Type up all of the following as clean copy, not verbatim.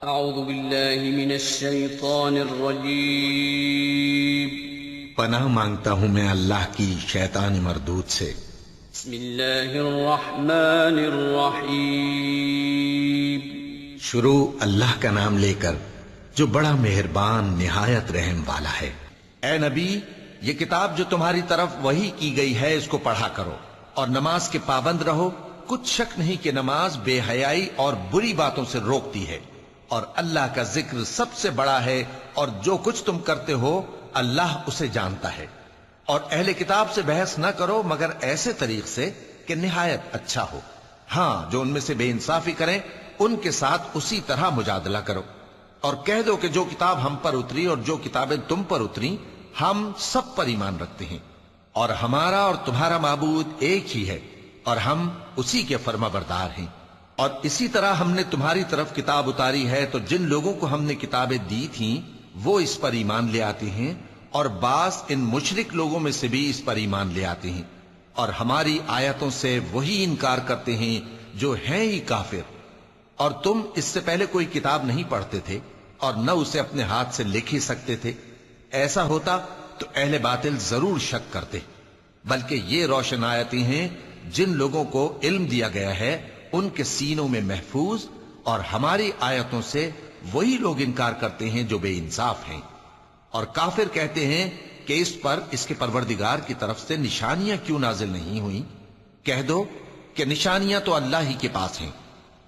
اعوذ باللہ من الشیطان الرجیم پناہ مانگتا ہوں میں اللہ کی شیطان مردود سے۔ بسم اللہ الرحمن الرحیم شروع اللہ کا نام لے کر جو بڑا مہربان نہایت رحم والا ہے۔ اے نبی، یہ کتاب جو تمہاری طرف وحی کی گئی ہے اس کو پڑھا کرو اور نماز کے پابند رہو۔ کچھ شک نہیں کہ نماز بے حیائی اور بری باتوں سے روکتی ہے، اور اللہ کا ذکر سب سے بڑا ہے، اور جو کچھ تم کرتے ہو اللہ اسے جانتا ہے۔ اور اہل کتاب سے بحث نہ کرو مگر ایسے طریق سے کہ نہایت اچھا ہو۔ ہاں، جو ان میں سے بے انصافی کریں ان کے ساتھ اسی طرح مجادلہ کرو، اور کہہ دو کہ جو کتاب ہم پر اتری اور جو کتابیں تم پر اتری ہم سب پر ایمان رکھتے ہیں، اور ہمارا اور تمہارا معبود ایک ہی ہے، اور ہم اسی کے فرما بردار ہیں۔ اور اسی طرح ہم نے تمہاری طرف کتاب اتاری ہے تو جن لوگوں کو ہم نے کتابیں دی تھیں وہ اس پر ایمان لے آتے ہیں، اور بعض ان مشرک لوگوں میں سے بھی اس پر ایمان لے آتے ہیں، اور ہماری آیتوں سے وہی انکار کرتے ہیں جو ہیں ہی کافر۔ اور تم اس سے پہلے کوئی کتاب نہیں پڑھتے تھے اور نہ اسے اپنے ہاتھ سے لکھ ہی سکتے تھے۔ ایسا ہوتا تو اہل باطل ضرور شک کرتے، بلکہ یہ روشن آیتیں ہیں جن لوگوں کو علم دیا گیا ہے ان کے سینوں میں محفوظ، اور ہماری آیتوں سے وہی لوگ انکار کرتے ہیں جو بے انصاف ہیں۔ اور کافر کہتے ہیں کہ اس پر اس کے پروردگار کی طرف سے نشانیاں کیوں نازل نہیں ہوئیں؟ کہہ دو کہ نشانیاں تو اللہ ہی کے پاس ہیں،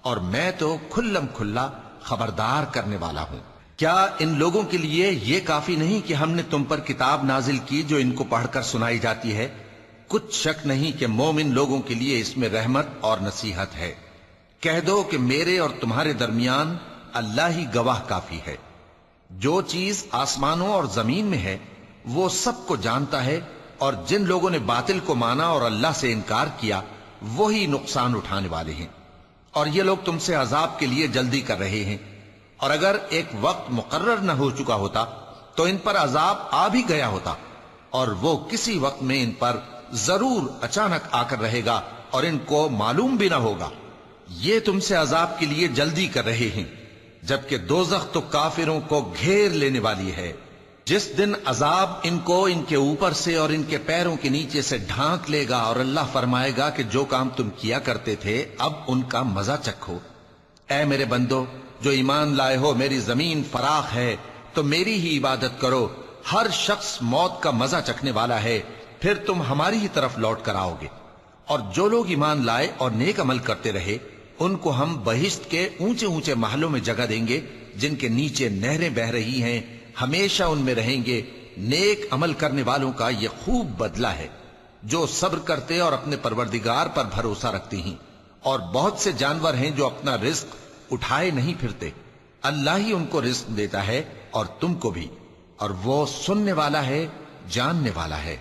اور میں تو کھلم کھلا خبردار کرنے والا ہوں۔ کیا ان لوگوں کے لیے یہ کافی نہیں کہ ہم نے تم پر کتاب نازل کی جو ان کو پڑھ کر سنائی جاتی ہے؟ کچھ شک نہیں کہ مومن لوگوں کے لیے اس میں رحمت اور نصیحت ہے۔ کہہ دو کہ میرے اور تمہارے درمیان اللہ ہی گواہ کافی ہے۔ جو چیز آسمانوں اور زمین میں ہے وہ سب کو جانتا ہے، اور جن لوگوں نے باطل کو مانا اور اللہ سے انکار کیا وہی نقصان اٹھانے والے ہیں۔ اور یہ لوگ تم سے عذاب کے لیے جلدی کر رہے ہیں، اور اگر ایک وقت مقرر نہ ہو چکا ہوتا تو ان پر عذاب آ بھی گیا ہوتا، اور وہ کسی وقت میں ان پر ضرور اچانک آ کر رہے گا اور ان کو معلوم بھی نہ ہوگا۔ یہ تم سے عذاب کے لیے جلدی کر رہے ہیں، جبکہ دوزخ تو کافروں کو گھیر لینے والی ہے۔ جس دن عذاب ان کو ان کے اوپر سے اور ان کے پیروں کے نیچے سے ڈھانک لے گا، اور اللہ فرمائے گا کہ جو کام تم کیا کرتے تھے اب ان کا مزہ چکھو۔ اے میرے بندو جو ایمان لائے ہو، میری زمین فراخ ہے تو میری ہی عبادت کرو۔ ہر شخص موت کا مزہ چکھنے والا ہے، پھر تم ہماری ہی طرف لوٹ کر آؤ گے۔ اور جو لوگ ایمان لائے اور نیک عمل کرتے رہے ان کو ہم بہشت کے اونچے اونچے محلوں میں جگہ دیں گے جن کے نیچے نہریں بہہ رہی ہیں، ہمیشہ ان میں رہیں گے۔ نیک عمل کرنے والوں کا یہ خوب بدلہ ہے جو صبر کرتے اور اپنے پروردگار پر بھروسہ رکھتے ہیں۔ اور بہت سے جانور ہیں جو اپنا رزق اٹھائے نہیں پھرتے، اللہ ہی ان کو رزق دیتا ہے اور تم کو بھی، اور وہ سننے والا ہے، جاننے والا ہے۔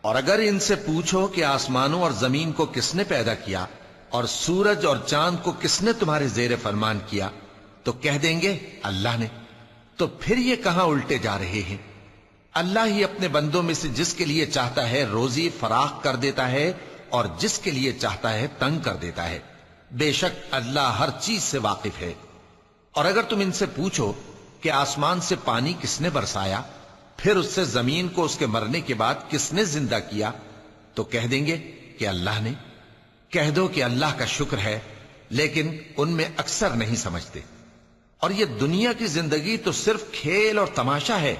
اور اگر ان سے پوچھو کہ آسمانوں اور زمین کو کس نے پیدا کیا اور سورج اور چاند کو کس نے تمہارے زیر فرمان کیا، تو کہہ دیں گے اللہ نے۔ تو پھر یہ کہاں الٹے جا رہے ہیں؟ اللہ ہی اپنے بندوں میں سے جس کے لیے چاہتا ہے روزی فراخ کر دیتا ہے، اور جس کے لیے چاہتا ہے تنگ کر دیتا ہے۔ بے شک اللہ ہر چیز سے واقف ہے۔ اور اگر تم ان سے پوچھو کہ آسمان سے پانی کس نے برسایا، پھر اس سے زمین کو اس کے مرنے کے بعد کس نے زندہ کیا، تو کہہ دیں گے کہ اللہ نے۔ کہہ دو کہ اللہ کا شکر ہے، لیکن ان میں اکثر نہیں سمجھتے۔ اور یہ دنیا کی زندگی تو صرف کھیل اور تماشا ہے،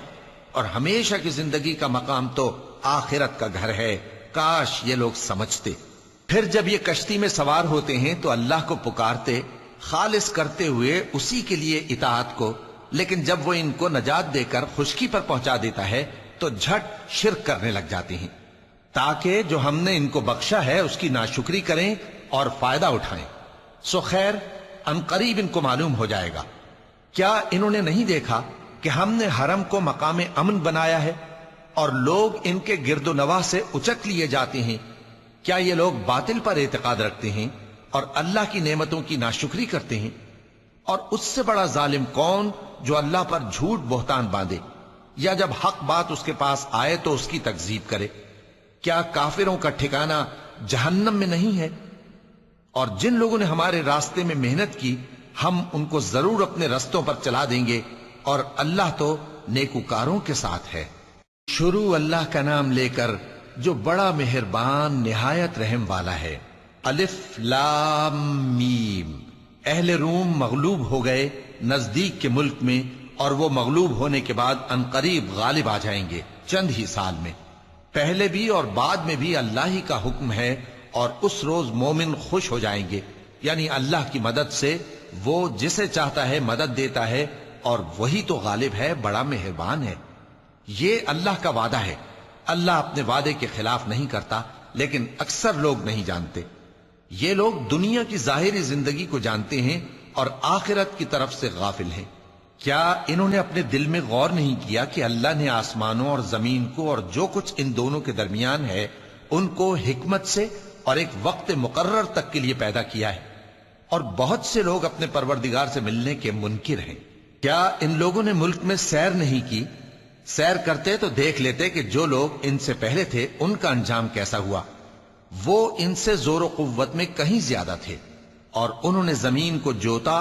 اور ہمیشہ کی زندگی کا مقام تو آخرت کا گھر ہے۔ کاش یہ لوگ سمجھتے۔ پھر جب یہ کشتی میں سوار ہوتے ہیں تو اللہ کو پکارتے، خالص کرتے ہوئے اسی کے لیے اطاعت کو، لیکن جب وہ ان کو نجات دے کر خشکی پر پہنچا دیتا ہے تو جھٹ شرک کرنے لگ جاتے ہیں، تاکہ جو ہم نے ان کو بخشا ہے اس کی ناشکری کریں اور فائدہ اٹھائیں۔ سو خیر ان قریب ان کو معلوم ہو جائے گا۔ کیا انہوں نے نہیں دیکھا کہ ہم نے حرم کو مقام امن بنایا ہے اور لوگ ان کے گرد و نواح سے اچک لیے جاتے ہیں؟ کیا یہ لوگ باطل پر اعتقاد رکھتے ہیں اور اللہ کی نعمتوں کی ناشکری کرتے ہیں؟ اور اس سے بڑا ظالم کون جو اللہ پر جھوٹ بہتان باندھے، یا جب حق بات اس کے پاس آئے تو اس کی تکذیب کرے؟ کیا کافروں کا ٹھکانہ جہنم میں نہیں ہے؟ اور جن لوگوں نے ہمارے راستے میں محنت کی ہم ان کو ضرور اپنے رستوں پر چلا دیں گے، اور اللہ تو نیکوکاروں کے ساتھ ہے۔ شروع اللہ کا نام لے کر جو بڑا مہربان نہایت رحم والا ہے۔ الف لام میم۔ اہل روم مغلوب ہو گئے نزدیک کے ملک میں، اور وہ مغلوب ہونے کے بعد عنقریب غالب آ جائیں گے چند ہی سال میں۔ پہلے بھی اور بعد میں بھی اللہ ہی کا حکم ہے، اور اس روز مومن خوش ہو جائیں گے، یعنی اللہ کی مدد سے وہ جسے چاہتا ہے مدد دیتا ہے، اور وہی تو غالب ہے، بڑا مہربان ہے۔ یہ اللہ کا وعدہ ہے۔ اللہ اپنے وعدے کے خلاف نہیں کرتا، لیکن اکثر لوگ نہیں جانتے۔ یہ لوگ دنیا کی ظاہری زندگی کو جانتے ہیں اور آخرت کی طرف سے غافل ہیں۔ کیا انہوں نے اپنے دل میں غور نہیں کیا کہ اللہ نے آسمانوں اور زمین کو اور جو کچھ ان دونوں کے درمیان ہے ان کو حکمت سے اور ایک وقت مقرر تک کے لیے پیدا کیا ہے؟ اور بہت سے لوگ اپنے پروردگار سے ملنے کے منکر ہیں۔ کیا ان لوگوں نے ملک میں سیر نہیں کی؟ سیر کرتے تو دیکھ لیتے کہ جو لوگ ان سے پہلے تھے ان کا انجام کیسا ہوا۔ وہ ان سے زور و قوت میں کہیں زیادہ تھے، اور انہوں نے زمین کو جوتا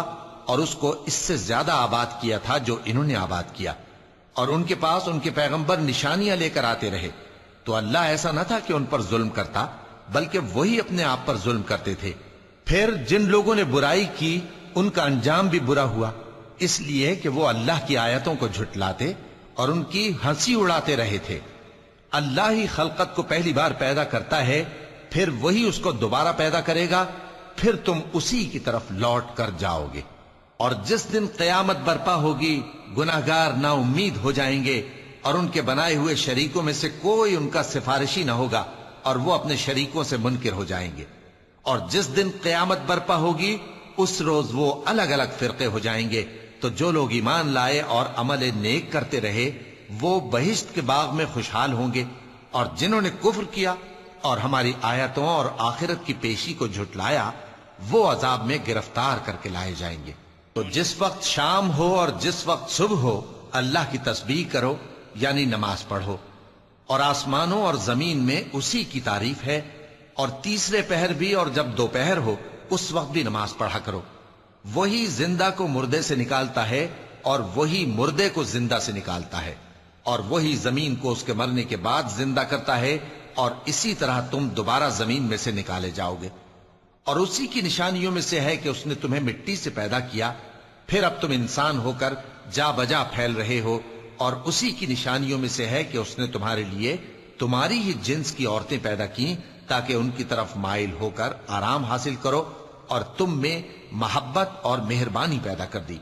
اور اس کو اس سے زیادہ آباد کیا تھا جو انہوں نے آباد کیا، اور ان کے پاس ان کے پیغمبر نشانیاں لے کر آتے رہے۔ تو اللہ ایسا نہ تھا کہ ان پر ظلم کرتا، بلکہ وہی اپنے آپ پر ظلم کرتے تھے۔ پھر جن لوگوں نے برائی کی ان کا انجام بھی برا ہوا، اس لیے کہ وہ اللہ کی آیتوں کو جھٹلاتے اور ان کی ہنسی اڑاتے رہے تھے۔ اللہ ہی خلقت کو پہلی بار پیدا کرتا ہے، پھر وہی اس کو دوبارہ پیدا کرے گا، پھر تم اسی کی طرف لوٹ کر جاؤ گے۔ اور جس دن قیامت برپا ہوگی گناہگار نا امید ہو جائیں گے، اور ان کے بنائے ہوئے شریکوں میں سے کوئی ان کا سفارشی نہ ہوگا، اور وہ اپنے شریکوں سے منکر ہو جائیں گے۔ اور جس دن قیامت برپا ہوگی اس روز وہ الگ الگ فرقے ہو جائیں گے، تو جو لوگ ایمان لائے اور عمل نیک کرتے رہے وہ بہشت کے باغ میں خوشحال ہوں گے، اور جنہوں نے کفر کیا اور ہماری آیتوں اور آخرت کی پیشی کو جھٹلایا وہ عذاب میں گرفتار کر کے لائے جائیں گے۔ تو جس وقت شام ہو اور جس وقت صبح ہو اللہ کی تسبیح کرو، یعنی نماز پڑھو، اور آسمانوں اور زمین میں اسی کی تعریف ہے، اور تیسرے پہر بھی اور جب دوپہر ہو اس وقت بھی نماز پڑھا کرو۔ وہی زندہ کو مردے سے نکالتا ہے اور وہی مردے کو زندہ سے نکالتا ہے، اور وہی زمین کو اس کے مرنے کے بعد زندہ کرتا ہے، اور اسی طرح تم دوبارہ زمین میں سے نکالے جاؤ گے۔ اور اسی کی نشانیوں میں سے ہے کہ اس نے تمہیں مٹی سے پیدا کیا، پھر اب تم انسان ہو کر جا بجا پھیل رہے ہو، اور اسی کی نشانیوں میں سے ہے کہ اس نے تمہارے لیے تمہاری ہی جنس کی عورتیں پیدا کی تاکہ ان کی طرف مائل ہو کر آرام حاصل کرو، اور تم میں محبت اور مہربانی پیدا کر دی۔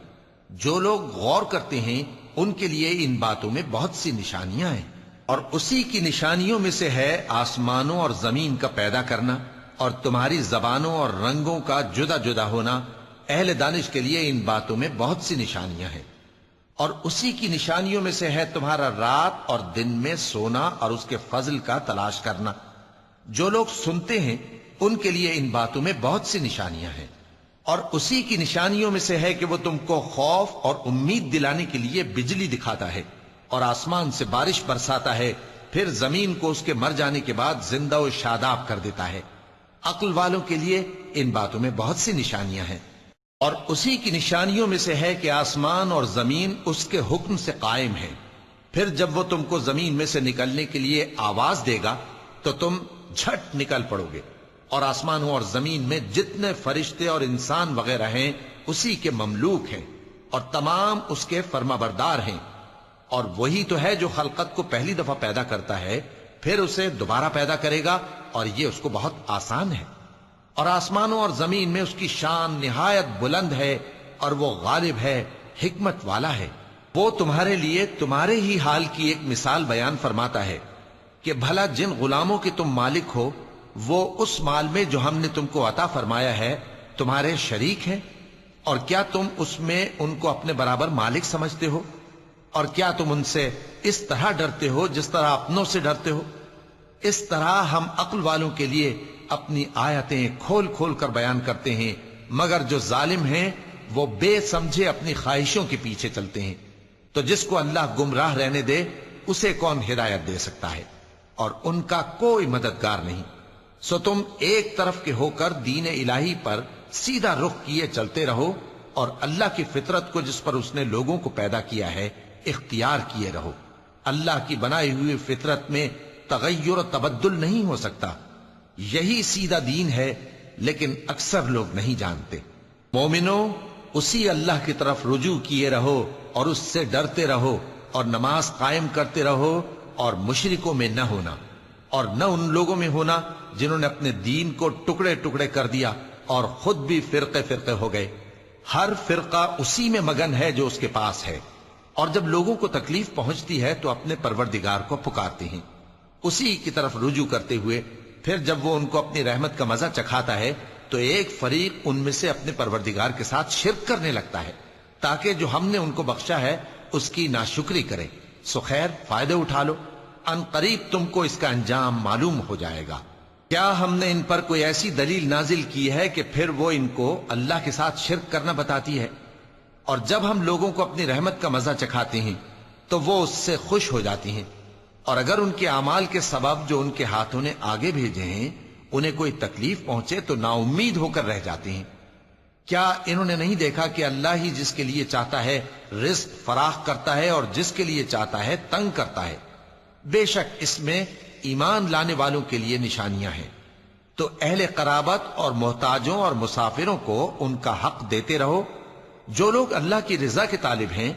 جو لوگ غور کرتے ہیں ان کے لیے ان باتوں میں بہت سی نشانیاں ہیں۔ اور اسی کی نشانیوں میں سے ہے آسمانوں اور زمین کا پیدا کرنا، اور تمہاری زبانوں اور رنگوں کا جدا جدا ہونا۔ اہل دانش کے لیے ان باتوں میں بہت سی نشانیاں ہیں۔ اور اسی کی نشانیوں میں سے ہے تمہارا رات اور دن میں سونا اور اس کے فضل کا تلاش کرنا۔ جو لوگ سنتے ہیں ان کے لیے ان باتوں میں بہت سی نشانیاں ہیں۔ اور اسی کی نشانیوں میں سے ہے کہ وہ تم کو خوف اور امید دلانے کے لیے بجلی دکھاتا ہے، اور آسمان سے بارش برساتا ہے، پھر زمین کو اس کے مر جانے کے بعد زندہ و شاداب کر دیتا ہے۔ عقل والوں کے لیے ان باتوں میں بہت سی نشانیاں ہیں۔ اور اسی کی نشانیوں میں سے ہے کہ آسمان اور زمین اس کے حکم سے قائم ہیں، پھر جب وہ تم کو زمین میں سے نکلنے کے لیے آواز دے گا تو تم جھٹ نکل پڑو گے۔ اور آسمانوں اور زمین میں جتنے فرشتے اور انسان وغیرہ ہیں اسی کے مملوک ہیں، اور تمام اس کے فرما بردار ہیں۔ اور وہی تو ہے جو خلقت کو پہلی دفعہ پیدا کرتا ہے، پھر اسے دوبارہ پیدا کرے گا، اور یہ اس کو بہت آسان ہے۔ اور آسمانوں اور زمین میں اس کی شان نہایت بلند ہے، اور وہ غالب ہے، حکمت والا ہے۔ وہ تمہارے لیے تمہارے ہی حال کی ایک مثال بیان فرماتا ہے کہ بھلا جن غلاموں کے تم مالک ہو وہ اس مال میں جو ہم نے تم کو عطا فرمایا ہے تمہارے شریک ہیں، اور کیا تم اس میں ان کو اپنے برابر مالک سمجھتے ہو؟ اور کیا تم ان سے اس طرح ڈرتے ہو جس طرح اپنوں سے ڈرتے ہو؟ اس طرح ہم عقل والوں کے لیے اپنی آیتیں کھول کھول کر بیان کرتے ہیں، مگر جو ظالم ہیں وہ بے سمجھے اپنی خواہشوں کے پیچھے چلتے ہیں۔ تو جس کو اللہ گمراہ رہنے دے اسے کون ہدایت دے سکتا ہے، اور ان کا کوئی مددگار نہیں۔ سو تم ایک طرف کے ہو کر دین الہی پر سیدھا رخ کیے چلتے رہو، اور اللہ کی فطرت کو جس پر اسنے لوگوں کو پیدا کیا ہے اختیار کیے رہو۔ اللہ کی بنائی ہوئی فطرت میں تغیر و تبدل نہیں ہو سکتا۔ یہی سیدھا دین ہے، لیکن اکثر لوگ نہیں جانتے۔ مومنو، اسی اللہ کی طرف رجوع کیے رہو اور اس سے ڈرتے رہو، اور نماز قائم کرتے رہو، اور مشرکوں میں نہ ہونا، اور نہ ان لوگوں میں ہونا جنہوں نے اپنے دین کو ٹکڑے ٹکڑے کر دیا اور خود بھی فرقے فرقے ہو گئے۔ ہر فرقہ اسی میں مگن ہے جو اس کے پاس ہے، اور جب لوگوں کو تکلیف پہنچتی ہے تو اپنے پروردگار کو پکارتے ہیں، اسی کی طرف رجوع کرتے ہوئے۔ پھر جب وہ ان کو اپنی رحمت کا مزہ چکھاتا ہے تو ایک فریق ان میں سے اپنے پروردگار کے ساتھ شرک کرنے لگتا ہے، تاکہ جو ہم نے ان کو بخشا ہے اس کی ناشکری کرے۔ سو خیر، فائدے اٹھا لو، ان قریب تم کو اس کا انجام معلوم ہو جائے گا۔ کیا ہم نے ان پر کوئی ایسی دلیل نازل کی ہے کہ پھر وہ ان کو اللہ کے ساتھ شرک کرنا بتاتی ہے؟ اور جب ہم لوگوں کو اپنی رحمت کا مزہ چکھاتے ہیں تو وہ اس سے خوش ہو جاتی ہیں، اور اگر ان کے اعمال کے سبب جو ان کے ہاتھوں نے آگے بھیجے ہیں انہیں کوئی تکلیف پہنچے تو نا امید ہو کر رہ جاتے ہیں۔ کیا انہوں نے نہیں دیکھا کہ اللہ ہی جس کے لیے چاہتا ہے رزق فراخ کرتا ہے اور جس کے لیے چاہتا ہے تنگ کرتا ہے؟ بے شک اس میں ایمان لانے والوں کے لیے نشانیاں ہیں۔ تو اہل قرابت اور محتاجوں اور مسافروں کو ان کا حق دیتے رہو۔ جو لوگ اللہ کی رضا کے طالب ہیں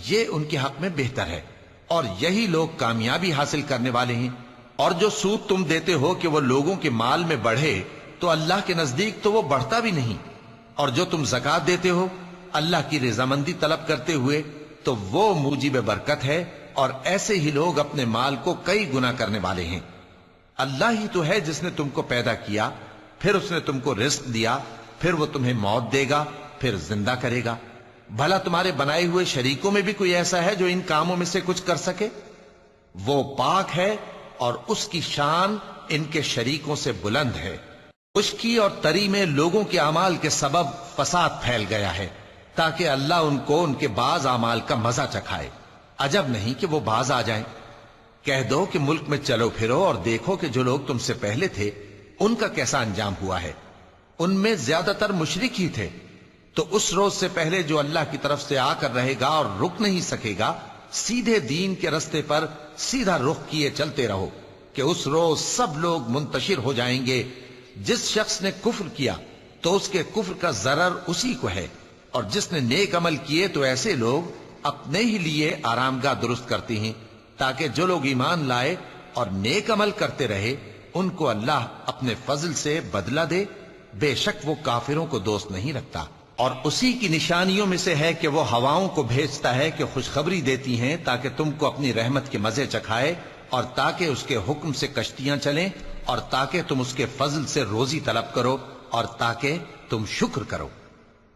یہ ان کے حق میں بہتر ہے، اور یہی لوگ کامیابی حاصل کرنے والے ہیں۔ اور جو سود تم دیتے ہو کہ وہ لوگوں کے مال میں بڑھے تو اللہ کے نزدیک تو وہ بڑھتا بھی نہیں، اور جو تم زکوٰۃ دیتے ہو اللہ کی رضامندی طلب کرتے ہوئے تو وہ موجب برکت ہے، اور ایسے ہی لوگ اپنے مال کو کئی گنا کرنے والے ہیں۔ اللہ ہی تو ہے جس نے تم کو پیدا کیا، پھر اس نے تم کو رزق دیا، پھر وہ تمہیں موت دے گا، پھر زندہ کرے گا۔ بھلا تمہارے بنائے ہوئے شریکوں میں بھی کوئی ایسا ہے جو ان کاموں میں سے کچھ کر سکے؟ وہ پاک ہے اور اس کی شان ان کے شریکوں سے بلند ہے۔ خشکی اور تری میں لوگوں کے اعمال کے سبب فساد پھیل گیا ہے، تاکہ اللہ ان کو ان کے بعض اعمال کا مزہ چکھائے۔ عجب نہیں کہ وہ باز آ جائیں۔ کہہ دو کہ ملک میں چلو پھرو اور دیکھو کہ جو لوگ تم سے پہلے تھے ان کا کیسا انجام ہوا ہے۔ ان میں زیادہ تر مشرک ہی تھے۔ تو اس روز سے پہلے جو اللہ کی طرف سے آ کر رہے گا اور رک نہیں سکے گا، سیدھے دین کے رستے پر سیدھا رخ کیے چلتے رہو، کہ اس روز سب لوگ منتشر ہو جائیں گے۔ جس شخص نے کفر کیا تو اس کے کفر کا ضرر اسی کو ہے، اور جس نے نیک عمل کیے تو ایسے لوگ اپنے ہی لیے آرامگاہ درست کرتے ہیں، تاکہ جو لوگ ایمان لائے اور نیک عمل کرتے رہے ان کو اللہ اپنے فضل سے بدلہ دے۔ بے شک وہ کافروں کو دوست نہیں رکھتا۔ اور اسی کی نشانیوں میں سے ہے کہ وہ ہواؤں کو بھیجتا ہے کہ خوشخبری دیتی ہیں تاکہ تم کو اپنی رحمت کے مزے چکھائے، اور تاکہ اس کے حکم سے کشتیاں چلیں، اور تاکہ تم اس کے فضل سے روزی طلب کرو، اور تاکہ تم شکر کرو۔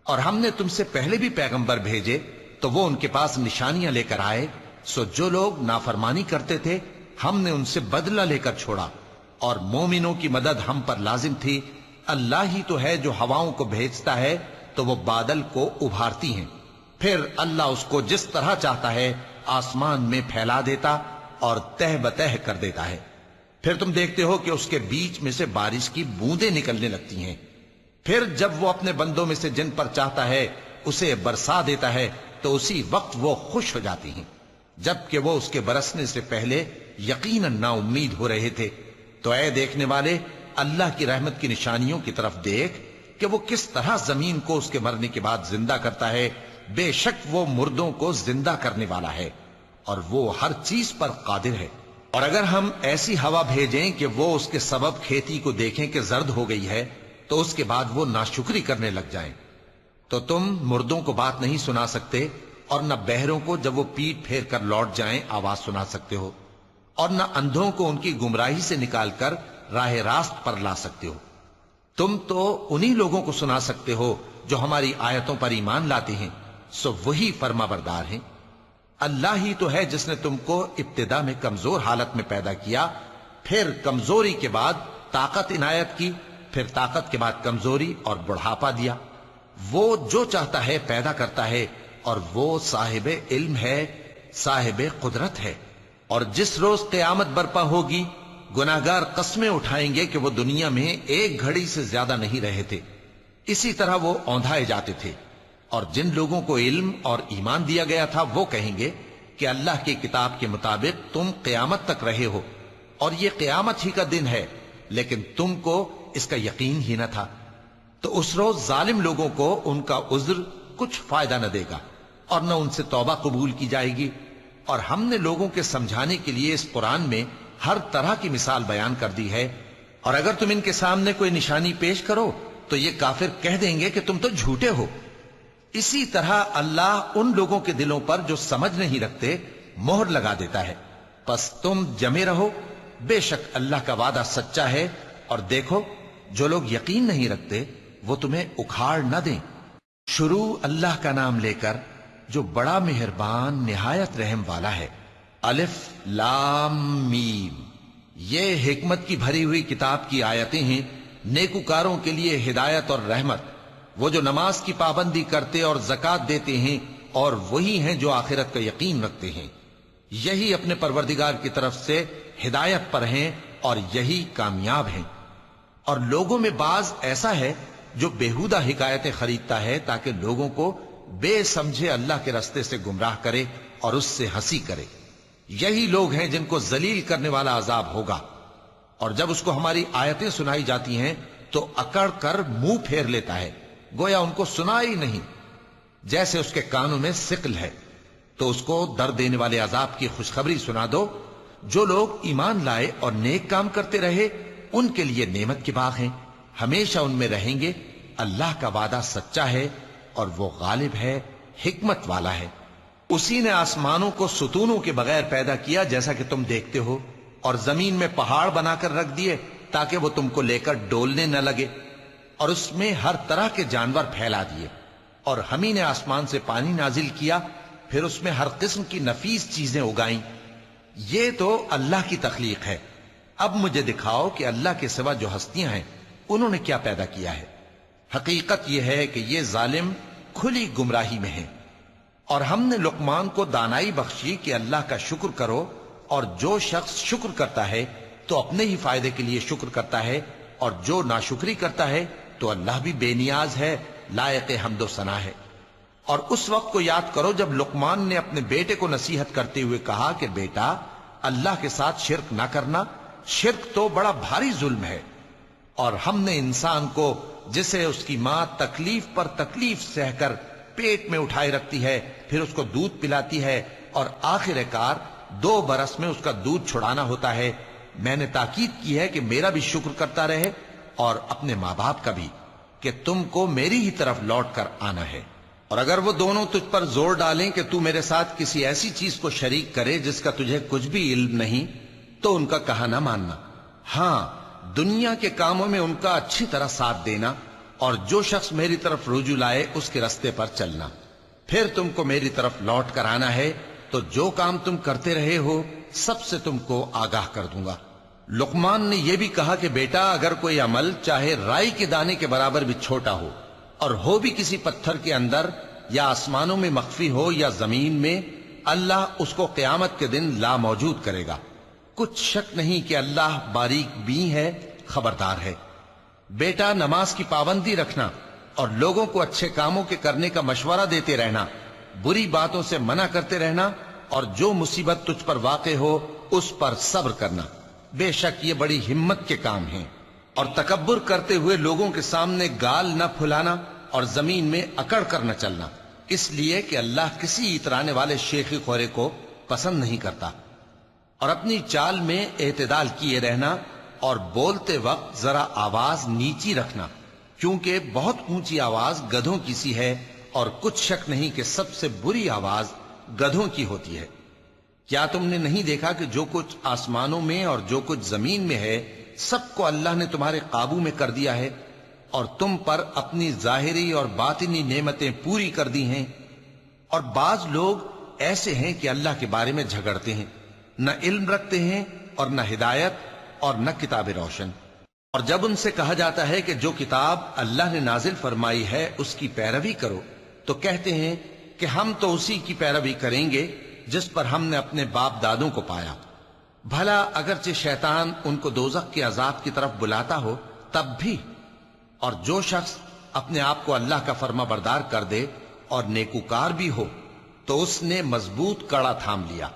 اور ہم نے تم سے پہلے بھی پیغمبر بھیجے تو وہ ان کے پاس نشانیاں لے کر آئے، سو جو لوگ نافرمانی کرتے تھے ہم نے ان سے بدلہ لے کر چھوڑا، اور مومنوں کی مدد ہم پر لازم تھی۔ اللہ ہی تو ہے جو ہواؤں کو بھیجتا ہے تو وہ بادل کو ابھارتی ہیں، پھر اللہ اس کو جس طرح چاہتا ہے آسمان میں پھیلا دیتا اور تہ بتہ کر دیتا ہے۔ پھر تم دیکھتے ہو کہ اس کے بیچ میں سے بارش کی بوندیں نکلنے لگتی ہیں، پھر جب وہ اپنے بندوں میں سے جن پر چاہتا ہے اسے برسا دیتا ہے تو اسی وقت وہ خوش ہو جاتی ہیں، جبکہ وہ اس کے برسنے سے پہلے یقیناً نا امید ہو رہے تھے۔ تو اے دیکھنے والے، اللہ کی رحمت کی نشانیوں کی طرف دیکھ کہ وہ کس طرح زمین کو اس کے مرنے کے بعد زندہ کرتا ہے۔ بے شک وہ مردوں کو زندہ کرنے والا ہے، اور وہ ہر چیز پر قادر ہے۔ اور اگر ہم ایسی ہوا بھیجیں کہ وہ اس کے سبب کھیتی کو دیکھیں کہ زرد ہو گئی ہے تو اس کے بعد وہ ناشکری کرنے لگ جائیں، تو تم مردوں کو بات نہیں سنا سکتے، اور نہ بہروں کو جب وہ پیٹ پھیر کر لوٹ جائیں آواز سنا سکتے ہو، اور نہ اندھوں کو ان کی گمراہی سے نکال کر راہ راست پر لا سکتے ہو۔ تم تو انہی لوگوں کو سنا سکتے ہو جو ہماری آیتوں پر ایمان لاتے ہیں، سو وہی فرما بردار ہیں۔ اللہ ہی تو ہے جس نے تم کو ابتدا میں کمزور حالت میں پیدا کیا، پھر کمزوری کے بعد طاقت عنایت کی، پھر طاقت کے بعد کمزوری اور بڑھاپا دیا۔ وہ جو چاہتا ہے پیدا کرتا ہے، اور وہ صاحب علم ہے، صاحب قدرت ہے۔ اور جس روز قیامت برپا ہوگی گناہگار قسمیں اٹھائیں گے کہ وہ دنیا میں ایک گھڑی سے زیادہ نہیں رہے تھے، اسی طرح وہ اوندھائے جاتے تھے، اور جن لوگوں کو علم اور ایمان دیا گیا تھا وہ کہیں گے کہ اللہ کی کتاب کے مطابق تم قیامت تک رہے ہو اور یہ قیامت ہی کا دن ہے، لیکن تم کو اس کا یقین ہی نہ تھا۔ تو اس روز ظالم لوگوں کو ان کا عذر کچھ فائدہ نہ دے گا اور نہ ان سے توبہ قبول کی جائے گی۔ اور ہم نے لوگوں کے سمجھانے کے لیے اس قرآن میں ہر طرح کی مثال بیان کر دی ہے، اور اگر تم ان کے سامنے کوئی نشانی پیش کرو تو یہ کافر کہہ دیں گے کہ تم تو جھوٹے ہو۔ اسی طرح اللہ ان لوگوں کے دلوں پر جو سمجھ نہیں رکھتے مہر لگا دیتا ہے۔ پس تم جمے رہو، بے شک اللہ کا وعدہ سچا ہے، اور دیکھو جو لوگ یقین نہیں رکھتے وہ تمہیں اکھاڑ نہ دیں۔ شروع اللہ کا نام لے کر جو بڑا مہربان نہایت رحم والا ہے۔ الف لام میم، یہ حکمت کی بھری ہوئی کتاب کی آیتیں ہیں، نیکوکاروں کے لیے ہدایت اور رحمت، وہ جو نماز کی پابندی کرتے اور زکوٰۃ دیتے ہیں، اور وہی ہیں جو آخرت کا یقین رکھتے ہیں، یہی اپنے پروردگار کی طرف سے ہدایت پر ہیں اور یہی کامیاب ہیں۔ اور لوگوں میں بعض ایسا ہے جو بیہودہ حکایتیں خریدتا ہے تاکہ لوگوں کو بے سمجھے اللہ کے رستے سے گمراہ کرے اور اس سے ہنسی کرے۔ یہی لوگ ہیں جن کو ذلیل کرنے والا عذاب ہوگا، اور جب اس کو ہماری آیتیں سنائی جاتی ہیں تو اکڑ کر منہ پھیر لیتا ہے، گویا ان کو سنا ہی نہیں، جیسے اس کے کانوں میں ثقل ہے۔ تو اس کو درد دینے والے عذاب کی خوشخبری سنا دو۔ جو لوگ ایمان لائے اور نیک کام کرتے رہے ان کے لیے نعمت کے باغ ہیں، ہمیشہ ان میں رہیں گے۔ اللہ کا وعدہ سچا ہے اور وہ غالب ہے، حکمت والا ہے۔ اسی نے آسمانوں کو ستونوں کے بغیر پیدا کیا جیسا کہ تم دیکھتے ہو، اور زمین میں پہاڑ بنا کر رکھ دیے تاکہ وہ تم کو لے کر ڈولنے نہ لگے، اور اس میں ہر طرح کے جانور پھیلا دیے۔ اور ہم ہی نے آسمان سے پانی نازل کیا، پھر اس میں ہر قسم کی نفیس چیزیں اگائیں۔ یہ تو اللہ کی تخلیق ہے۔ اب مجھے دکھاؤ کہ اللہ کے سوا جو ہستیاں ہیں انہوں نے کیا پیدا کیا ہے۔ حقیقت یہ ہے کہ یہ ظالم کھلی گمراہی میں ہیں۔ اور ہم نے لقمان کو دانائی بخشی کہ اللہ کا شکر کرو، اور جو شخص شکر کرتا ہے تو اپنے ہی فائدے کے لیے شکر کرتا ہے، اور جو ناشکری کرتا ہے تو اللہ بھی بے نیاز ہے، لائق حمد و ثنا ہے۔ اور اس وقت کو یاد کرو جب لقمان نے اپنے بیٹے کو نصیحت کرتے ہوئے کہا کہ بیٹا، اللہ کے ساتھ شرک نہ کرنا، شرک تو بڑا بھاری ظلم ہے۔ اور ہم نے انسان کو جسے اس کی ماں تکلیف پر تکلیف سہ کر پیٹ میں اٹھائے رکھتی ہے، پھر اس کو دودھ پلاتی ہے، اور آخر کار 2 برس میں اس کا دودھ چھڑانا ہوتا ہے، میں نے تاکید کی ہے کہ میرا بھی شکر کرتا رہے اور اپنے ماں باپ کا بھی، کہ تم کو میری ہی طرف لوٹ کر آنا ہے۔ اور اگر وہ دونوں تجھ پر زور ڈالیں کہ تو میرے ساتھ کسی ایسی چیز کو شریک کرے جس کا تجھے کچھ بھی علم نہیں، تو ان کا کہا نہ ماننا۔ ہاں، دنیا کے کاموں میں ان کا اچھی طرح ساتھ دینا، اور جو شخص میری طرف رجوع لائے اس کے رستے پر چلنا۔ پھر تم کو میری طرف لوٹ کر آنا ہے تو جو کام تم کرتے رہے ہو سب سے تم کو آگاہ کر دوں گا۔ لقمان نے یہ بھی کہا کہ بیٹا، اگر کوئی عمل چاہے رائی کے دانے کے برابر بھی چھوٹا ہو، اور ہو بھی کسی پتھر کے اندر یا آسمانوں میں مخفی ہو یا زمین میں، اللہ اس کو قیامت کے دن لا موجود کرے گا۔ کچھ شک نہیں کہ اللہ باریک بین ہے، خبردار ہے۔ بیٹا، نماز کی پابندی رکھنا اور لوگوں کو اچھے کاموں کے کرنے کا مشورہ دیتے رہنا، بری باتوں سے منع کرتے رہنا، اور جو مصیبت تجھ پر واقع ہو اس پر صبر کرنا، بے شک یہ بڑی ہمت کے کام ہیں۔ اور تکبر کرتے ہوئے لوگوں کے سامنے گال نہ پھلانا اور زمین میں اکڑ کر نہ چلنا، اس لیے کہ اللہ کسی اترانے والے شیخی خورے کو پسند نہیں کرتا۔ اور اپنی چال میں اعتدال کیے رہنا، اور بولتے وقت ذرا آواز نیچی رکھنا، کیونکہ بہت اونچی آواز گدھوں کی سی ہے، اور کچھ شک نہیں کہ سب سے بری آواز گدھوں کی ہوتی ہے۔ کیا تم نے نہیں دیکھا کہ جو کچھ آسمانوں میں اور جو کچھ زمین میں ہے سب کو اللہ نے تمہارے قابو میں کر دیا ہے، اور تم پر اپنی ظاہری اور باطنی نعمتیں پوری کر دی ہیں۔ اور بعض لوگ ایسے ہیں کہ اللہ کے بارے میں جھگڑتے ہیں، نہ علم رکھتے ہیں اور نہ ہدایت اور نہ کتاب روشن۔ اور جب ان سے کہا جاتا ہے کہ جو کتاب اللہ نے نازل فرمائی ہے اس کی پیروی کرو، تو کہتے ہیں کہ ہم تو اسی کی پیروی کریں گے جس پر ہم نے اپنے باپ دادوں کو پایا۔ بھلا اگرچہ شیطان ان کو دوزخ کے عذاب کی طرف بلاتا ہو تب بھی۔ اور جو شخص اپنے آپ کو اللہ کا فرما بردار کر دے اور نیکوکار بھی ہو تو اس نے مضبوط کڑا تھام لیا،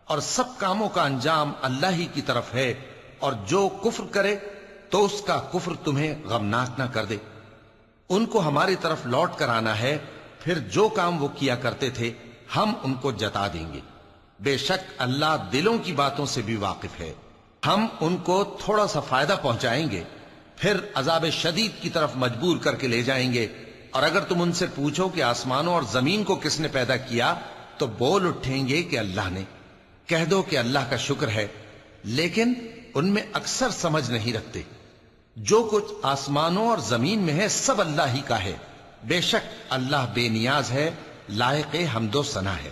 اور سب کاموں کا انجام اللہ ہی کی طرف ہے، اور جو کفر کرے تو اس کا کفر تمہیں غمناک نہ کر دے۔ ان کو ہماری طرف لوٹ کر آنا ہے، پھر جو کام وہ کیا کرتے تھے ہم ان کو جتا دیں گے۔ بے شک اللہ دلوں کی باتوں سے بھی واقف ہے۔ ہم ان کو تھوڑا سا فائدہ پہنچائیں گے، پھر عذاب شدید کی طرف مجبور کر کے لے جائیں گے۔ اور اگر تم ان سے پوچھو کہ آسمانوں اور زمین کو کس نے پیدا کیا تو بول اٹھیں گے کہ اللہ نے۔ کہہ دو کہ اللہ کا شکر ہے، لیکن ان میں اکثر سمجھ نہیں رکھتے۔ جو کچھ آسمانوں اور زمین میں ہے سب اللہ ہی کا ہے، بے شک اللہ بے نیاز ہے، لائق حمد و ثنا ہے۔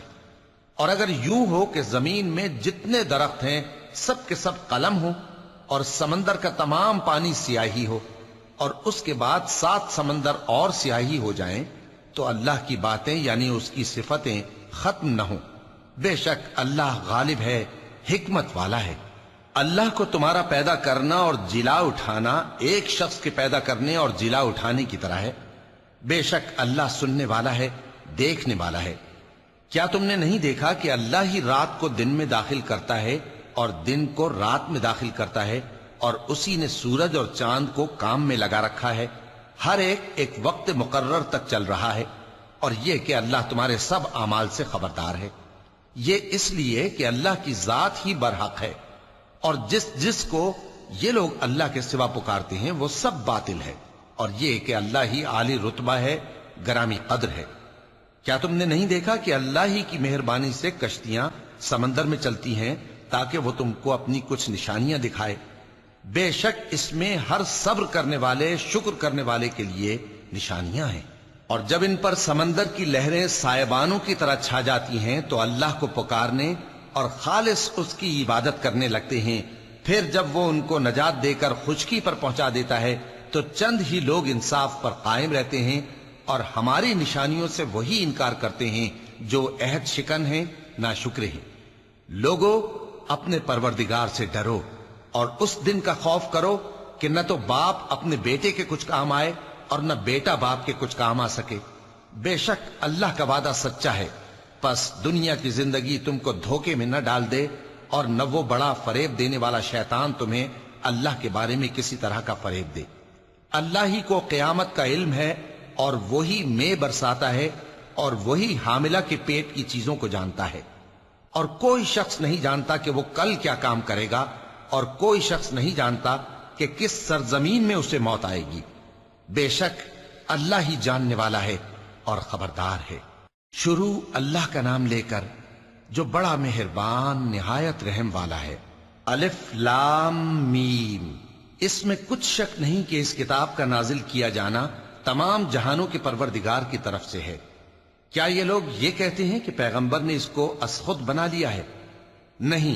اور اگر یوں ہو کہ زمین میں جتنے درخت ہیں سب کے سب قلم ہو، اور سمندر کا تمام پانی سیاہی ہو، اور اس کے بعد 7 سمندر اور سیاہی ہو جائیں، تو اللہ کی باتیں یعنی اس کی صفتیں ختم نہ ہوں۔ بے شک اللہ غالب ہے، حکمت والا ہے۔ اللہ کو تمہارا پیدا کرنا اور جلا اٹھانا ایک شخص کے پیدا کرنے اور جلا اٹھانے کی طرح ہے۔ بے شک اللہ سننے والا ہے، دیکھنے والا ہے۔ کیا تم نے نہیں دیکھا کہ اللہ ہی رات کو دن میں داخل کرتا ہے اور دن کو رات میں داخل کرتا ہے، اور اسی نے سورج اور چاند کو کام میں لگا رکھا ہے، ہر ایک وقت مقرر تک چل رہا ہے۔ اور یہ کہ اللہ تمہارے سب اعمال سے خبردار ہے۔ یہ اس لیے کہ اللہ کی ذات ہی برحق ہے، اور جس کو یہ لوگ اللہ کے سوا پکارتے ہیں وہ سب باطل ہے، اور یہ کہ اللہ ہی عالی رتبہ ہے، گرامی قدر ہے۔ کیا تم نے نہیں دیکھا کہ اللہ ہی کی مہربانی سے کشتیاں سمندر میں چلتی ہیں تاکہ وہ تم کو اپنی کچھ نشانیاں دکھائے؟ بے شک اس میں ہر صبر کرنے والے، شکر کرنے والے کے لیے نشانیاں ہیں۔ اور جب ان پر سمندر کی لہریں سائبانوں کی طرح چھا جاتی ہیں تو اللہ کو پکارنے اور خالص اس کی عبادت کرنے لگتے ہیں، پھر جب وہ ان کو نجات دے کر خشکی پر پہنچا دیتا ہے تو چند ہی لوگ انصاف پر قائم رہتے ہیں، اور ہماری نشانیوں سے وہی انکار کرتے ہیں جو عہد شکن ہیں، ناشکرے ہیں۔ لوگو اپنے پروردگار سے ڈرو اور اس دن کا خوف کرو کہ نہ تو باپ اپنے بیٹے کے کچھ کام آئے اور نہ بیٹا باپ کے کچھ کام آ سکے۔ بے شک اللہ کا وعدہ سچا ہے، پس دنیا کی زندگی تم کو دھوکے میں نہ ڈال دے، اور نہ وہ بڑا فریب دینے والا شیطان تمہیں اللہ کے بارے میں کسی طرح کا فریب دے۔ اللہ ہی کو قیامت کا علم ہے، اور وہی مے برساتا ہے، اور وہی حاملہ کے پیٹ کی چیزوں کو جانتا ہے۔ اور کوئی شخص نہیں جانتا کہ وہ کل کیا کام کرے گا، اور کوئی شخص نہیں جانتا کہ کس سرزمین میں اسے موت آئے گی۔ بے شک اللہ ہی جاننے والا ہے اور خبردار ہے۔ شروع اللہ کا نام لے کر جو بڑا مہربان نہایت رحم والا ہے۔ الف لام میم۔ اس میں کچھ شک نہیں کہ اس کتاب کا نازل کیا جانا تمام جہانوں کے پروردگار کی طرف سے ہے۔ کیا یہ لوگ یہ کہتے ہیں کہ پیغمبر نے اس کو از خود بنا لیا ہے؟ نہیں،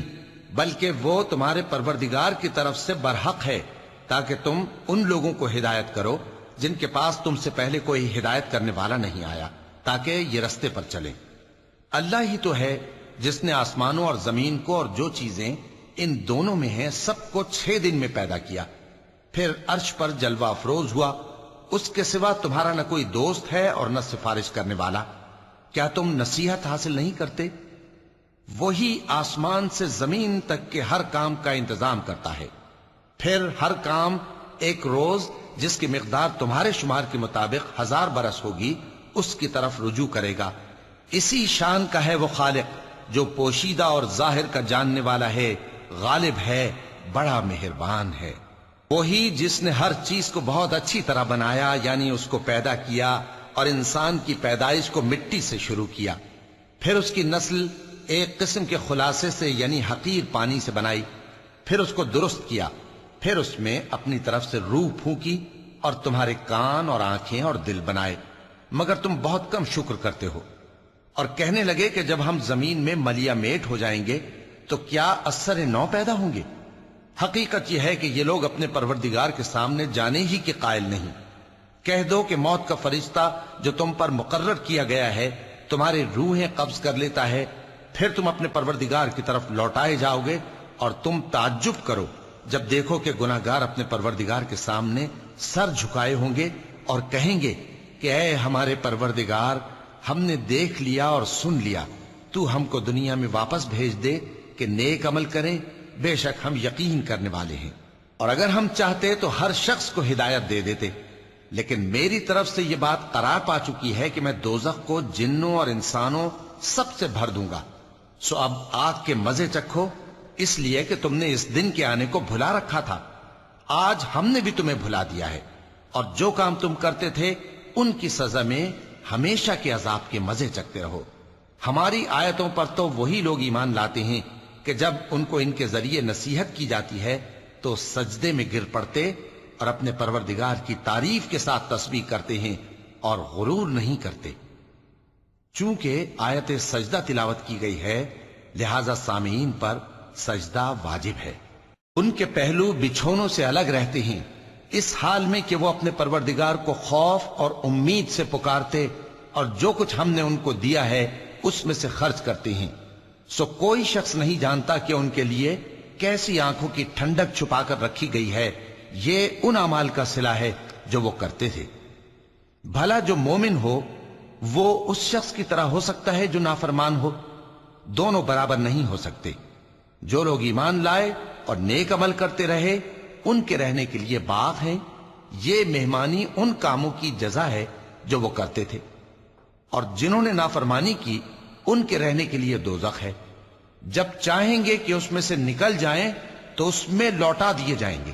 بلکہ وہ تمہارے پروردگار کی طرف سے برحق ہے، تاکہ تم ان لوگوں کو ہدایت کرو جن کے پاس تم سے پہلے کوئی ہدایت کرنے والا نہیں آیا، تاکہ یہ رستے پر چلیں۔ اللہ ہی تو ہے جس نے آسمانوں اور زمین کو اور جو چیزیں ان دونوں میں ہیں سب کو 6 دن میں پیدا کیا، پھر عرش پر جلوہ افروز ہوا۔ اس کے سوا تمہارا نہ کوئی دوست ہے اور نہ سفارش کرنے والا۔ کیا تم نصیحت حاصل نہیں کرتے؟ وہی آسمان سے زمین تک کے ہر کام کا انتظام کرتا ہے، پھر ہر کام ایک روز جس کی مقدار تمہارے شمار کے مطابق 1000 برس ہوگی اس کی طرف رجوع کرے گا۔ اسی شان کا ہے وہ خالق جو پوشیدہ اور ظاہر کا جاننے والا ہے، غالب ہے، بڑا مہربان ہے۔ وہی جس نے ہر چیز کو بہت اچھی طرح بنایا، یعنی اس کو پیدا کیا، اور انسان کی پیدائش کو مٹی سے شروع کیا، پھر اس کی نسل ایک قسم کے خلاصے سے یعنی حقیر پانی سے بنائی، پھر اس کو درست کیا، پھر اس میں اپنی طرف سے روح پھونکی، اور تمہارے کان اور آنکھیں اور دل بنائے، مگر تم بہت کم شکر کرتے ہو۔ اور کہنے لگے کہ جب ہم زمین میں ملیا میٹ ہو جائیں گے تو کیا اثر نو پیدا ہوں گے؟ حقیقت یہ ہے کہ یہ لوگ اپنے پروردگار کے سامنے جانے ہی کے قائل نہیں۔ کہہ دو کہ موت کا فرشتہ جو تم پر مقرر کیا گیا ہے تمہاری روحیں قبض کر لیتا ہے، پھر تم اپنے پروردگار کی طرف لوٹائے جاؤ گے، اور تم تعجب کرو جب دیکھو کہ گناہگار اپنے پروردگار کے سامنے سر جھکائے ہوں گے اور کہیں گے کہ اے ہمارے پروردگار، ہم نے دیکھ لیا اور سن لیا، تو ہم کو دنیا میں واپس بھیج دے کہ نیک عمل کریں، بے شک ہم یقین کرنے والے ہیں۔ اور اگر ہم چاہتے تو ہر شخص کو ہدایت دے دیتے، لیکن میری طرف سے یہ بات قرار پا چکی ہے کہ میں دوزخ کو جنوں اور انسانوں سب سے بھر دوں گا، سو اب آگ کے مزے چکھو، اس لیے کہ تم نے اس دن کے آنے کو بھلا رکھا تھا۔ آج ہم نے بھی تمہیں بھلا دیا ہے، اور جو کام تم کرتے تھے ان کی سزا میں ہمیشہ کے عذاب کے مزے چکتے رہو۔ ہماری آیتوں پر تو وہی لوگ ایمان لاتے ہیں کہ جب ان کو ان کے ذریعے نصیحت کی جاتی ہے تو سجدے میں گر پڑتے اور اپنے پروردگار کی تعریف کے ساتھ تسبیح کرتے ہیں اور غرور نہیں کرتے۔ چونکہ آیت سجدہ تلاوت کی گئی ہے لہذا سامعین پر سجدہ واجب ہے۔ ان کے پہلو بچھونوں سے الگ رہتے ہیں، اس حال میں کہ وہ اپنے پروردگار کو خوف اور امید سے پکارتے اور جو کچھ ہم نے ان کو دیا ہے اس میں سے خرچ کرتے ہیں۔ سو کوئی شخص نہیں جانتا کہ ان کے لیے کیسی آنکھوں کی ٹھنڈک چھپا کر رکھی گئی ہے، یہ ان اعمال کا صلہ ہے جو وہ کرتے تھے۔ بھلا جو مومن ہو وہ اس شخص کی طرح ہو سکتا ہے جو نافرمان ہو؟ دونوں برابر نہیں ہو سکتے۔ جو لوگ ایمان لائے اور نیک عمل کرتے رہے ان کے رہنے کے لیے باغ ہیں، یہ مہمانی ان کاموں کی جزا ہے جو وہ کرتے تھے، اور جنہوں نے نافرمانی کی ان کے رہنے کے لیے دوزخ ہے، جب چاہیں گے کہ اس میں سے نکل جائیں تو اس میں لوٹا دیے جائیں گے،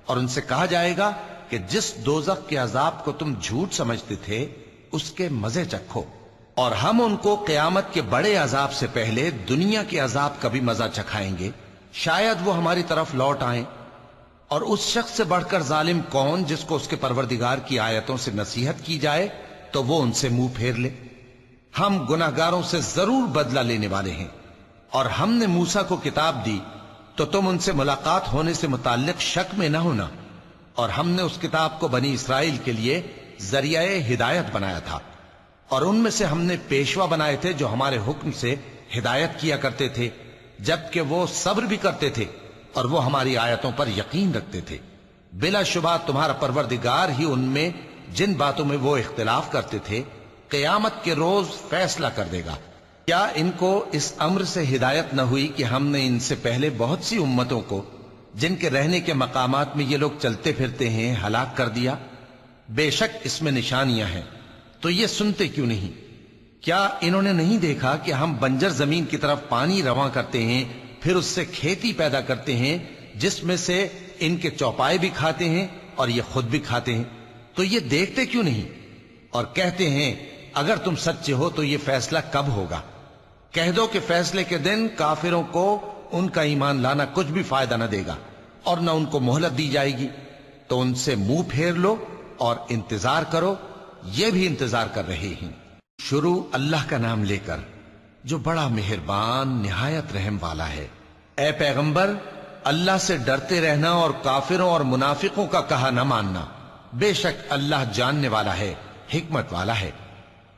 اور ان سے کہا جائے گا کہ جس دوزخ کے عذاب کو تم جھوٹ سمجھتے تھے اس کے مزے چکھو، اور ہم ان کو قیامت کے بڑے عذاب سے پہلے دنیا کے عذاب کا بھی مزہ چکھائیں گے، شاید وہ ہماری طرف لوٹ آئیں۔ اور اس شخص سے بڑھ کر ظالم کون جس کو اس کے پروردگار کی آیتوں سے نصیحت کی جائے تو وہ ان سے منہ پھیر لے۔ ہم گناہگاروں سے ضرور بدلہ لینے والے ہیں، اور ہم نے موسیٰ کو کتاب دی تو تم ان سے ملاقات ہونے سے متعلق شک میں نہ ہونا، اور ہم نے اس کتاب کو بنی اسرائیل کے لیے ذریعہ ہدایت بنایا تھا، اور ان میں سے ہم نے پیشوا بنائے تھے جو ہمارے حکم سے ہدایت کیا کرتے تھے، جبکہ وہ صبر بھی کرتے تھے اور وہ ہماری آیتوں پر یقین رکھتے تھے۔ بلا شبہ تمہارا پروردگار ہی ان میں جن باتوں میں وہ اختلاف کرتے تھے قیامت کے روز فیصلہ کر دے گا۔ کیا ان کو اس امر سے ہدایت نہ ہوئی کہ ہم نے ان سے پہلے بہت سی امتوں کو جن کے رہنے کے مقامات میں یہ لوگ چلتے پھرتے ہیں ہلاک کر دیا؟ بے شک اس میں نشانیاں ہیں، تو یہ سنتے کیوں نہیں؟ کیا انہوں نے نہیں دیکھا کہ ہم بنجر زمین کی طرف پانی رواں کرتے ہیں، پھر اس سے کھیتی پیدا کرتے ہیں جس میں سے ان کے چوپائے بھی کھاتے ہیں اور یہ خود بھی کھاتے ہیں؟ تو یہ دیکھتے کیوں نہیں؟ اور کہتے ہیں اگر تم سچے ہو تو یہ فیصلہ کب ہوگا؟ کہہ دو کہ فیصلے کے دن کافروں کو ان کا ایمان لانا کچھ بھی فائدہ نہ دے گا اور نہ ان کو مہلت دی جائے گی، تو ان سے منہ پھیر لو اور انتظار کرو، یہ بھی انتظار کر رہے ہیں۔ شروع اللہ کا نام لے کر جو بڑا مہربان نہایت رحم والا ہے۔ اے پیغمبر اللہ سے ڈرتے رہنا اور کافروں اور منافقوں کا کہا نہ ماننا، بے شک اللہ جاننے والا ہے، حکمت والا ہے۔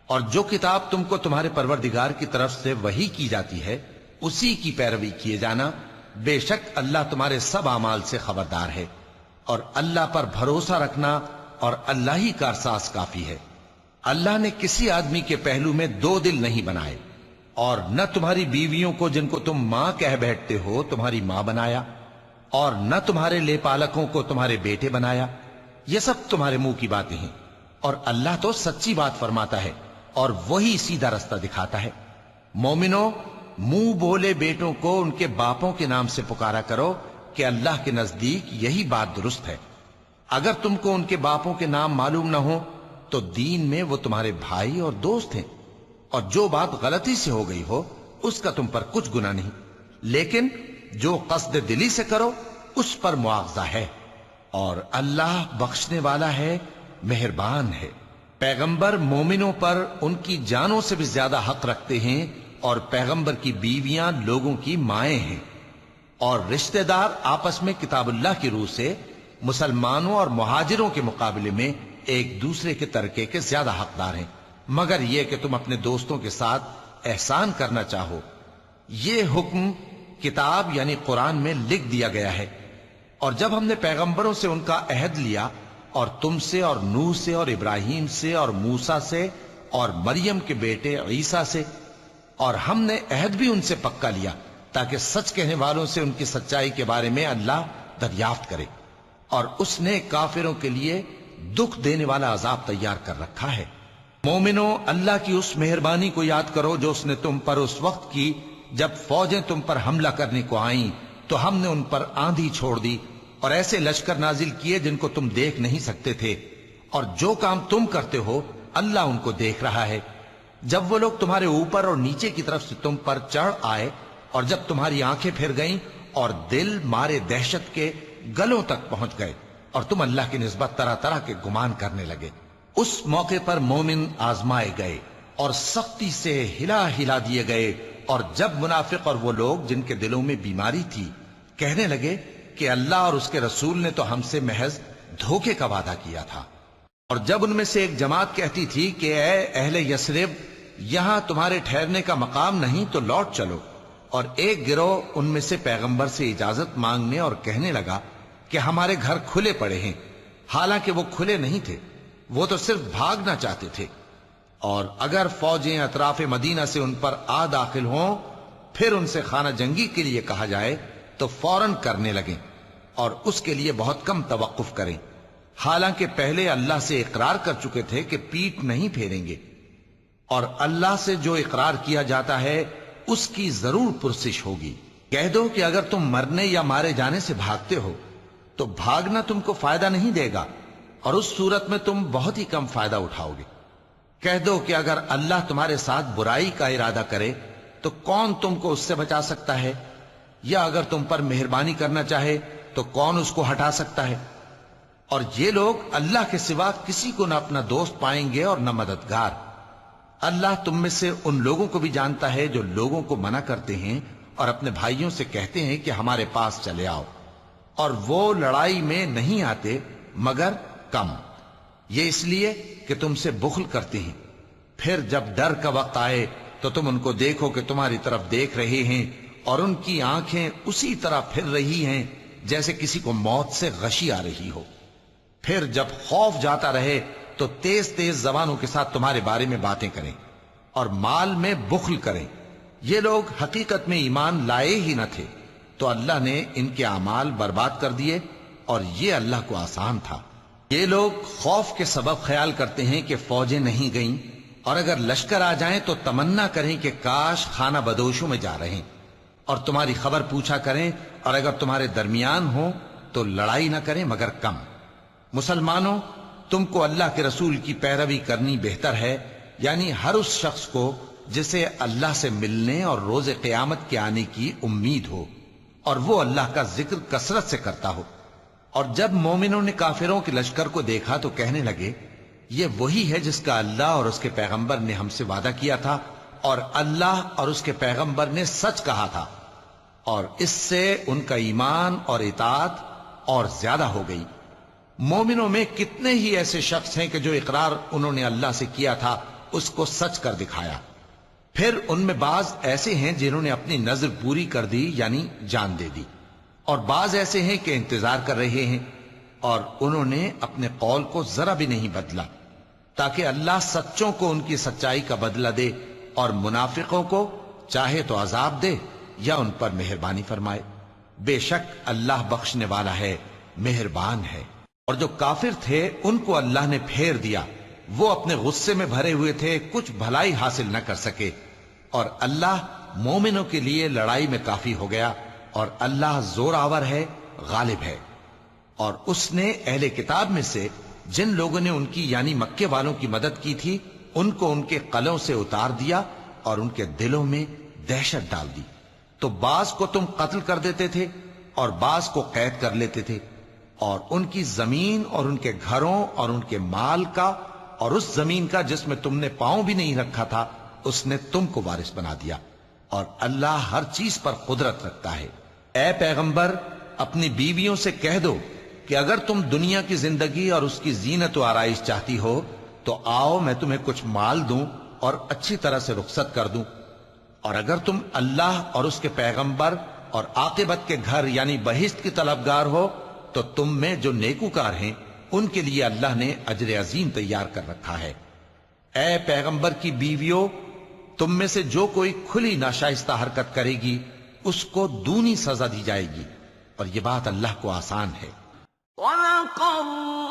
اور جو کتاب تم کو تمہارے پروردگار کی طرف سے وحی کی جاتی ہے اسی کی پیروی کیے جانا، بے شک اللہ تمہارے سب اعمال سے خبردار ہے، اور اللہ پر بھروسہ رکھنا اور اللہ ہی کارساز کافی ہے۔ اللہ نے کسی آدمی کے پہلو میں دو دل نہیں بنائے، اور نہ تمہاری بیویوں کو جن کو تم ماں کہہ بیٹھتے ہو تمہاری ماں بنایا، اور نہ تمہارے لے پالکوں کو تمہارے بیٹے بنایا، یہ سب تمہارے منہ کی باتیں ہیں، اور اللہ تو سچی بات فرماتا ہے اور وہی سیدھا رستہ دکھاتا ہے۔ مومنو، منہ بولے بیٹوں کو ان کے باپوں کے نام سے پکارا کرو کہ اللہ کے نزدیک یہی بات درست ہے۔ اگر تم کو ان کے باپوں کے نام معلوم نہ ہو تو دین میں وہ تمہارے بھائی اور دوست ہیں، اور جو بات غلطی سے ہو گئی ہو اس کا تم پر کچھ گناہ نہیں، لیکن جو قصد دلی سے کرو اس پر مواخذہ ہے، اور اللہ بخشنے والا ہے، مہربان ہے۔ پیغمبر مومنوں پر ان کی جانوں سے بھی زیادہ حق رکھتے ہیں، اور پیغمبر کی بیویاں لوگوں کی مائیں ہیں، اور رشتہ دار آپس میں کتاب اللہ کی روح سے مسلمانوں اور مہاجروں کے مقابلے میں ایک دوسرے کے ترکے کے زیادہ حقدار ہیں، مگر یہ کہ تم اپنے دوستوں کے ساتھ احسان کرنا چاہو۔ یہ حکم کتاب یعنی قرآن میں لکھ دیا گیا ہے، اور جب ہم نے پیغمبروں سے ان کا عہد لیا اور تم سے اور نوح سے اور ابراہیم سے اور موسیٰ سے اور مریم کے بیٹے عیسیٰ سے، اور ہم نے عہد بھی ان سے پکا لیا تاکہ سچ کہنے والوں سے ان کی سچائی کے بارے میں اللہ دریافت کرے، اور اس نے کافروں کے لیے دکھ دینے والا عذاب تیار کر رکھا ہے۔ مومنو، اللہ کی اس مہربانی کو یاد کرو جو اس نے تم پر اس وقت کی جب فوجیں تم پر حملہ کرنے کو آئیں تو ہم نے ان پر آندھی چھوڑ دی اور ایسے لشکر نازل کیے جن کو تم دیکھ نہیں سکتے تھے، اور جو کام تم کرتے ہو اللہ ان کو دیکھ رہا ہے۔ جب وہ لوگ تمہارے اوپر اور نیچے کی طرف سے تم پر چڑھ آئے اور جب تمہاری آنکھیں پھر گئیں اور دل مارے دہشت کے گلوں تک پہنچ گئے اور تم اللہ کی نسبت طرح طرح کے گمان کرنے لگے، اس موقع پر مومن آزمائے گئے اور سختی سے ہلا ہلا دیے گئے، اور جب منافق اور وہ لوگ جن کے دلوں میں بیماری تھی کہنے لگے کہ اللہ اور اس کے رسول نے تو ہم سے محض دھوکے کا وعدہ کیا تھا، اور جب ان میں سے ایک جماعت کہتی تھی کہ اے اہل یثرب، یہاں تمہارے ٹھہرنے کا مقام نہیں تو لوٹ چلو، اور ایک گروہ ان میں سے پیغمبر سے اجازت مانگنے اور کہنے لگا کہ ہمارے گھر کھلے پڑے ہیں، حالانکہ وہ کھلے نہیں تھے، وہ تو صرف بھاگنا چاہتے تھے، اور اگر فوجیں اطراف مدینہ سے ان پر آ داخل ہوں پھر ان سے خانہ جنگی کے لیے کہا جائے تو فوراً کرنے لگیں اور اس کے لیے بہت کم توقف کریں، حالانکہ پہلے اللہ سے اقرار کر چکے تھے کہ پیٹھ نہیں پھیریں گے، اور اللہ سے جو اقرار کیا جاتا ہے اس کی ضرور پرسش ہوگی۔ کہہ دو کہ اگر تم مرنے یا مارے جانے سے بھاگتے ہو تو بھاگنا تم کو فائدہ نہیں دے گا، اور اس صورت میں تم بہت ہی کم فائدہ اٹھاؤ گے۔ کہہ دو کہ اگر اللہ تمہارے ساتھ برائی کا ارادہ کرے تو کون تم کو اس سے بچا سکتا ہے، یا اگر تم پر مہربانی کرنا چاہے تو کون اس کو ہٹا سکتا ہے؟ اور یہ لوگ اللہ کے سوا کسی کو نہ اپنا دوست پائیں گے اور نہ مددگار۔ اللہ تم میں سے ان لوگوں کو بھی جانتا ہے جو لوگوں کو منع کرتے ہیں اور اپنے بھائیوں سے کہتے ہیں کہ ہمارے پاس چلے آؤ، اور وہ لڑائی میں نہیں آتے مگر کم، یہ اس لیے کہ تم سے بخل کرتے ہیں۔ پھر جب ڈر کا وقت آئے تو تم ان کو دیکھو کہ تمہاری طرف دیکھ رہے ہیں اور ان کی آنکھیں اسی طرح پھر رہی ہیں جیسے کسی کو موت سے غشی آ رہی ہو۔ پھر جب خوف جاتا رہے تو تیز تیز زبانوں کے ساتھ تمہارے بارے میں باتیں کریں اور مال میں بخل کریں۔ یہ لوگ حقیقت میں ایمان لائے ہی نہ تھے، تو اللہ نے ان کے اعمال برباد کر دیے، اور یہ اللہ کو آسان تھا۔ یہ لوگ خوف کے سبب خیال کرتے ہیں کہ فوجیں نہیں گئیں، اور اگر لشکر آ جائیں تو تمنا کریں کہ کاش خانہ بدوشوں میں جا رہے ہیں، اور تمہاری خبر پوچھا کریں، اور اگر تمہارے درمیان ہوں تو لڑائی نہ کریں مگر کم۔ مسلمانوں، تم کو اللہ کے رسول کی پیروی کرنی بہتر ہے، یعنی ہر اس شخص کو جسے اللہ سے ملنے اور روز قیامت کے آنے کی امید ہو، اور وہ اللہ کا ذکر کثرت سے کرتا ہو۔ اور جب مومنوں نے کافروں کے لشکر کو دیکھا تو کہنے لگے یہ وہی ہے جس کا اللہ اور اس کے پیغمبر نے ہم سے وعدہ کیا تھا، اور اللہ اور اس کے پیغمبر نے سچ کہا تھا، اور اس سے ان کا ایمان اور اطاعت اور زیادہ ہو گئی۔ مومنوں میں کتنے ہی ایسے شخص ہیں کہ جو اقرار انہوں نے اللہ سے کیا تھا اس کو سچ کر دکھایا، پھر ان میں بعض ایسے ہیں جنہوں نے اپنی نظر پوری کر دی یعنی جان دے دی، اور بعض ایسے ہیں کہ انتظار کر رہے ہیں، اور انہوں نے اپنے قول کو ذرا بھی نہیں بدلا، تاکہ اللہ سچوں کو ان کی سچائی کا بدلہ دے اور منافقوں کو چاہے تو عذاب دے یا ان پر مہربانی فرمائے۔ بے شک اللہ بخشنے والا ہے، مہربان ہے۔ اور جو کافر تھے ان کو اللہ نے پھیر دیا، وہ اپنے غصے میں بھرے ہوئے تھے، کچھ بھلائی حاصل نہ کر سکے، اور اللہ مومنوں کے لیے لڑائی میں کافی ہو گیا، اور اللہ زور آور ہے، غالب ہے۔ اور اس نے اہل کتاب میں سے جن لوگوں نے ان کی یعنی مکے والوں کی مدد کی تھی ان کو ان کے قلعوں سے اتار دیا اور ان کے دلوں میں دہشت ڈال دی، تو بعض کو تم قتل کر دیتے تھے اور بعض کو قید کر لیتے تھے، اور ان کی زمین اور ان کے گھروں اور ان کے مال کا اور اس زمین کا جس میں تم نے پاؤں بھی نہیں رکھا تھا اس نے تم کو وارث بنا دیا، اور اللہ ہر چیز پر قدرت رکھتا ہے۔ اے پیغمبر، اپنی بیویوں سے کہہ دو کہ اگر تم دنیا کی زندگی اور اس کی زینت و آرائش چاہتی ہو تو آؤ میں تمہیں کچھ مال دوں اور اچھی طرح سے رخصت کر دوں، اور اگر تم اللہ اور اس کے پیغمبر اور عاقبت کے گھر یعنی بہشت کی طلبگار ہو تو تم میں جو نیکوکار ہیں ان کے لیے اللہ نے اجر عظیم تیار کر رکھا ہے۔ اے پیغمبر کی بیویوں، تم میں سے جو کوئی کھلی ناشائستہ حرکت کرے گی اس کو دونی سزا دی جائے گی، اور یہ بات اللہ کو آسان ہے۔ وَلَقَدْ